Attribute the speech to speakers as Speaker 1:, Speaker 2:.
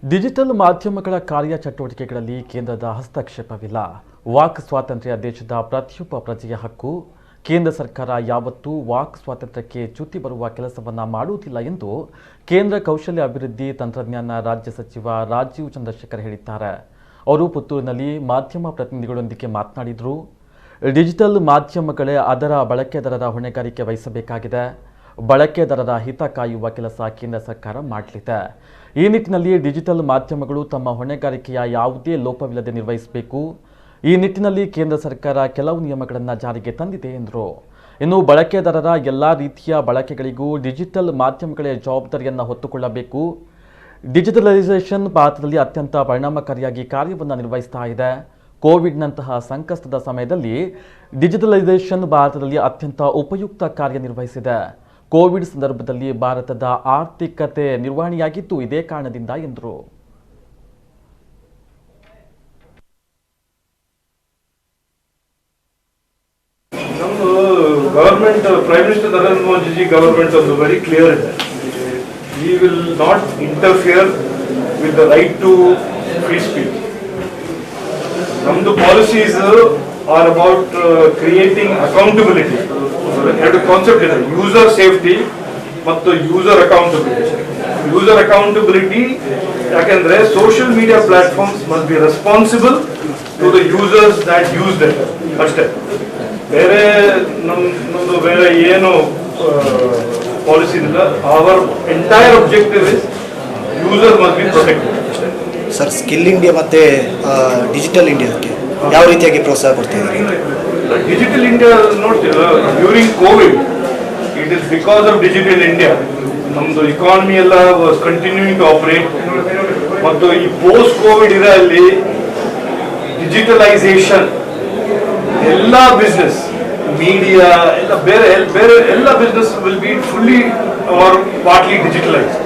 Speaker 1: Digital ಮಾಧ್ಯಮಗಳ ಕಾರ್ಯಚಟುವಟಿಕೆಗಳಲ್ಲಿ ಕೇಂದ್ರದ ಹಸ್ತಕ್ಷೇಪವಿಲ್ಲ. Walk ಸ್ವಾತಂತ್ರ್ಯ ದೇಶದ ಪ್ರತಿಯೊಬ್ಬ ಪ್ರಜೆಯ ಹಕ್ಕು. ಕೇಂದ್ರ ಸರ್ಕಾರ ಯಾವತ್ತೂ ವಾಕ್ ಸ್ವಾತಂತ್ರ್ಯಕ್ಕೆ ಚ್ಯುತಿ ಬರುವ ಕೆಲಸವನ್ನ ಮಾಡುವುದಿಲ್ಲ ಎಂದು ಕೇಂದ್ರ ಕೌಶಲ್ಯ ಅಭಿವೃದ್ಧಿ ತಂತ್ರಜ್ಞಾನ ರಾಜ್ಯ ಸಚಿವ ರಾಜೀವ್ ಚಂದ್ರಶೇಖರ್ ಹೇಳಿದ್ದಾರೆ. ಅವರು ಪುತ್ತೂರಿನಲ್ಲಿ ಮಾಧ್ಯಮ ಪ್ರತಿನಿಧಿಗಳೊಂದಿಗೆ ಮಾತನಾಡಿದರು. ಡಿಜಿಟಲ್ ಮಾಧ್ಯಮಗಳೇ ಅದರ ಬಳಕೆದಾರರ ಹೊಣೆಗಾರಿಕೆ ವಹಿಸಬೇಕಾಗಿದೆ. ಬಳಕೆದಾರರ ಹಿತ ಕಾಯುವ ಕೆಲಸ ಕೇಂದ್ರ ಸರ್ಕಾರ ಮಾಡಲಿದೆ. ಈ ನಿಟ್ಟಿನಲ್ಲಿ ಡಿಜಿಟಲ್ ಮಾಧ್ಯಮಗಳು ತಮ್ಮ ಹೊಣೆಗಾರಿಕೆಯ ಯಾವುದೇ ಲೋಪವಿಲ್ಲದೆ ನಿರ್ವಹಿಸಬೇಕು. ಈ ನಿಟ್ಟಿನಲ್ಲಿ ಕೇಂದ್ರ ಸರ್ಕಾರ ಕೆಲವು ನಿಯಮಗಳನ್ನು ಜಾರಿಗೆ ತಂದಿದೆ ಎಂದರು. ಇನ್ನು ಬಳಕೆದಾರರ ಎಲ್ಲ ರೀತಿಯ ಬಳಕೆಗಳಿಗೂ ಡಿಜಿಟಲ್ ಮಾಧ್ಯಮಗಳೇ ಜವಾಬ್ದಾರಿಯನ್ನು ಹೊತ್ತುಕೊಳ್ಳಬೇಕು. ಡಿಜಿಟಲೈಸೇಷನ್ ಭಾರತದಲ್ಲಿ ಅತ್ಯಂತ ಪರಿಣಾಮಕಾರಿಯಾಗಿ ಕಾರ್ಯವನ್ನು ನಿರ್ವಹಿಸ್ತಾ ಇದೆ. ಕೋವಿಡ್ನಂತಹ ಸಂಕಷ್ಟದ ಸಮಯದಲ್ಲಿ ಡಿಜಿಟಲೈಸೇಷನ್ ಭಾರತದಲ್ಲಿ ಅತ್ಯಂತ ಉಪಯುಕ್ತ ಕಾರ್ಯನಿರ್ವಹಿಸಿದೆ. ಕೋವಿಡ್ ಸಂದರ್ಭದಲ್ಲಿ ಭಾರತದ ಆರ್ಥಿಕತೆ ನಿರ್ವಹಣೆಯಾಗಿದ್ದು ಇದೇ ಕಾರಣದಿಂದ ಎಂದರು.
Speaker 2: ನಮ್ಮ government prime minister Narendra Modi ji government ಒಂದು ವೆರಿ ಕ್ಲಿಯರ್ ಇದೆ. We will not interfere with the right to free speech. ನಮ್ದು policies are about creating accountability. ಎರಡು ಕಾನ್ಸೆಪ್ಟ್ ಇದೆ, ಯೂಸರ್ ಸೇಫ್ಟಿ ಮತ್ತು ಯೂಸರ್ ಅಕೌಂಟಬಿಲಿಟಿ. ಯೂಸರ್ ಅಕೌಂಟಬಿಲಿಟಿ ಯಾಕೆಂದ್ರೆ social media platforms must be responsible to the users that use that ಅಷ್ಟೇ. ಬೇರೆ ನಮ್ದು ಬೇರೆ ಏನು ಪಾಲಿಸಿ ಇಲ್ಲ. Our entire objective is user must be protected ಅಷ್ಟೇ.
Speaker 3: ಸರ್, ಸ್ಕಿಲ್ ಇಂಡಿಯಾ ಮತ್ತೆ ಡಿಜಿಟಲ್ ಇಂಡಿಯಾಕ್ಕೆ ಯಾವ ರೀತಿಯಾಗಿ ಪ್ರೋತ್ಸಾಹ ಕೊಡ್ತಾ ಇದ್ದೀರಿ?
Speaker 2: ಡಿಜಿಟಲ್ ಇಂಡಿಯಾ ನೋಡ್ತೀರಾ, during Covid it is because of digital India ನಮ್ದು ಇಕಾನಮಿ ಎಲ್ಲ ವಾಸ್ ಕಂಟಿನ್ಯೂಯಿಂಗ್ ಟು ಆಪರೇಟ್. ಮತ್ತು ಈ ಪೋಸ್ಟ್ ಕೋವಿಡ್ ಇದರಲ್ಲಿ ಡಿಜಿಟಲೈಸೇಷನ್ ಎಲ್ಲ ಬಿಸ್ನೆಸ್ ಮೀಡಿಯಾ ಎಲ್ಲ ಬೇರೆ ಬೇರೆ ಎಲ್ಲ business will be fully or partly digitalised.